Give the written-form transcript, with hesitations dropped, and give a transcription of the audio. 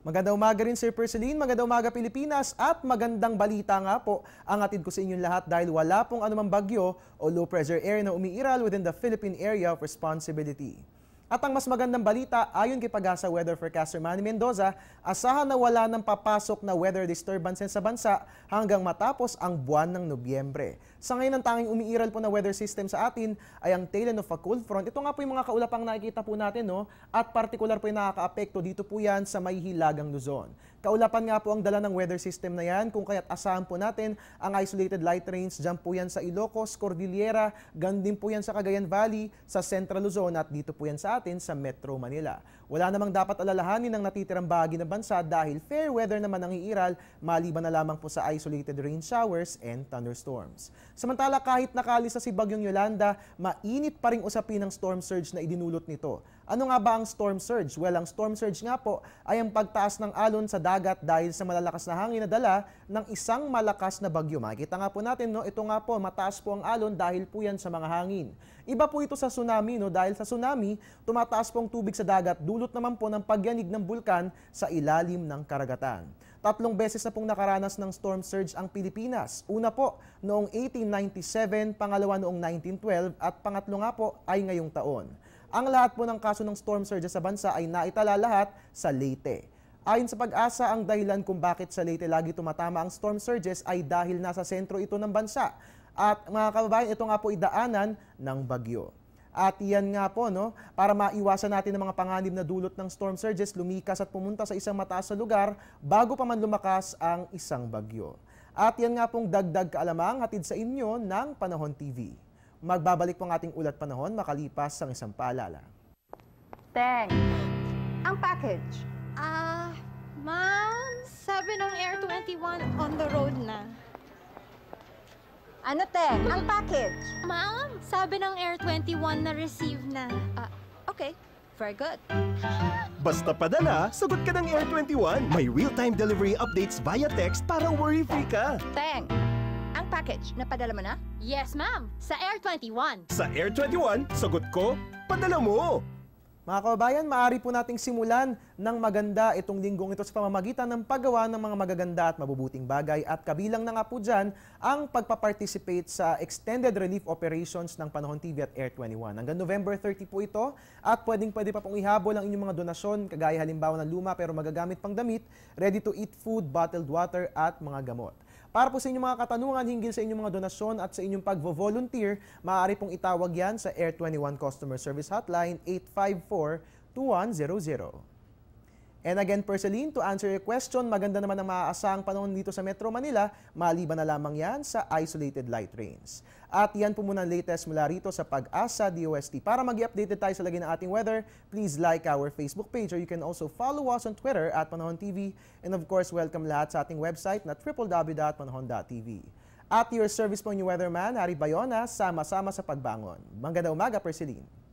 Magandang umaga rin Sir Perceline, magandang umaga Pilipinas at magandang balita nga po ang atid ko sa inyong lahat dahil wala pong anumang bagyo o low pressure area na umiiral within the Philippine Area of Responsibility. At ang mas magandang balita, ayon kay Pag-asa Weather Forecaster Manny Mendoza, asahan na wala nang papasok na weather disturbances sa bansa hanggang matapos ang buwan ng Nobyembre. Sa ngayon, ang tanging umiiral po na weather system sa atin ay ang tail end of a cold front. Ito nga po yung mga kaulapang nakikita po natin, no? At partikular po yung nakaka-apekto dito po yan sa may hilagang Luzon. Kaulapan nga po ang dala ng weather system na yan, kung kaya't asahan po natin ang isolated light rains. Diyan po yan sa Ilocos, Cordillera, ganun din po yan sa Cagayan Valley, sa Central Luzon at dito po yan sa atin sa Metro Manila. Wala namang dapat alalahanin ng natitirang bahagi ng bansa dahil fair weather naman ang iiral maliban na lamang po sa isolated rain showers and thunderstorms. Samantala kahit nakalis na si Bagyong Yolanda, mainit pa ring usapin ang storm surge na idinulot nito. Ano nga ba ang storm surge? Well, ang storm surge nga po ay ang pagtaas ng alon sa dagat dahil sa malalakas na hangin na dala ng isang malakas na bagyo. Makikita nga po natin, no? Ito nga po, mataas po ang alon dahil po yan sa mga hangin. Iba po ito sa tsunami, no? Dahil sa tsunami, tumataas po ang tubig sa dagat, dulot naman po ng pagyanig ng bulkan sa ilalim ng karagatan. 3 beses na pong nakaranas ng storm surge ang Pilipinas. Una po, noong 1897, pangalawa noong 1912, at pangatlo nga po ay ngayong taon. Ang lahat po ng kaso ng storm surge sa bansa ay naitala lahat sa Leyte. Ayon sa Pag-asa, ang dahilan kung bakit sa Leyte lagi tumatama ang storm surges ay dahil nasa sentro ito ng bansa. At mga kababayan, ito nga po idaanan ng bagyo. At yan nga po, no, para maiwasan natin ang mga panganib na dulot ng storm surges, lumikas at pumunta sa isang mataas na lugar bago pa man lumakas ang isang bagyo. At yan nga pong dagdag kaalamang hatid sa inyo ng Panahon TV. Magbabalik po ang ating ulat panahon makalipas ang isang paalala. Teng, ang package. Ma'am, sabi ng Air 21 on the road na. Ano, Teng? Ang package. Ma'am, sabi ng Air 21 na receive na. Okay, very good. Basta padala, sagot ka ng Air 21. May real-time delivery updates via text para worry-free ka. Teng, ang package, napadala mo na? Yes, ma'am, sa Air 21. Sa Air 21, sagot ko, padala mo! Mga kababayan, maaari po nating simulan ng maganda itong linggong ito sa pamamagitan ng paggawa ng mga magaganda at mabubuting bagay at kabilang na nga po dyan ang pagpaparticipate sa Extended Relief Operations ng Panahon TV at Air 21. Hanggang November 30 po ito at pwede pa pong ihabol ang inyong mga donasyon kagaya halimbawa ng luma pero magagamit pang damit, ready-to-eat food, bottled water at mga gamot. Para po sa inyong mga katanungan hinggil sa inyong mga donasyon at sa inyong pag-volunteer, maaari pong itawag yan sa Air 21 Customer Service Hotline 854-2100. And again, Perceline, to answer your question, maganda naman ang maaasahang panahon dito sa Metro Manila, maliban na lamang yan sa isolated light rains. At yan po muna ang latest mula rito sa Pag-asa DOST. Para mag-updated tayo sa lagi ng ating weather, please like our Facebook page or you can also follow us on Twitter at Panahon TV. And of course, welcome lahat sa ating website na www.panahon.tv. At your service po yung weatherman, Harry Bayona, sama-sama sa pagbangon. Magandang umaga, Perceline.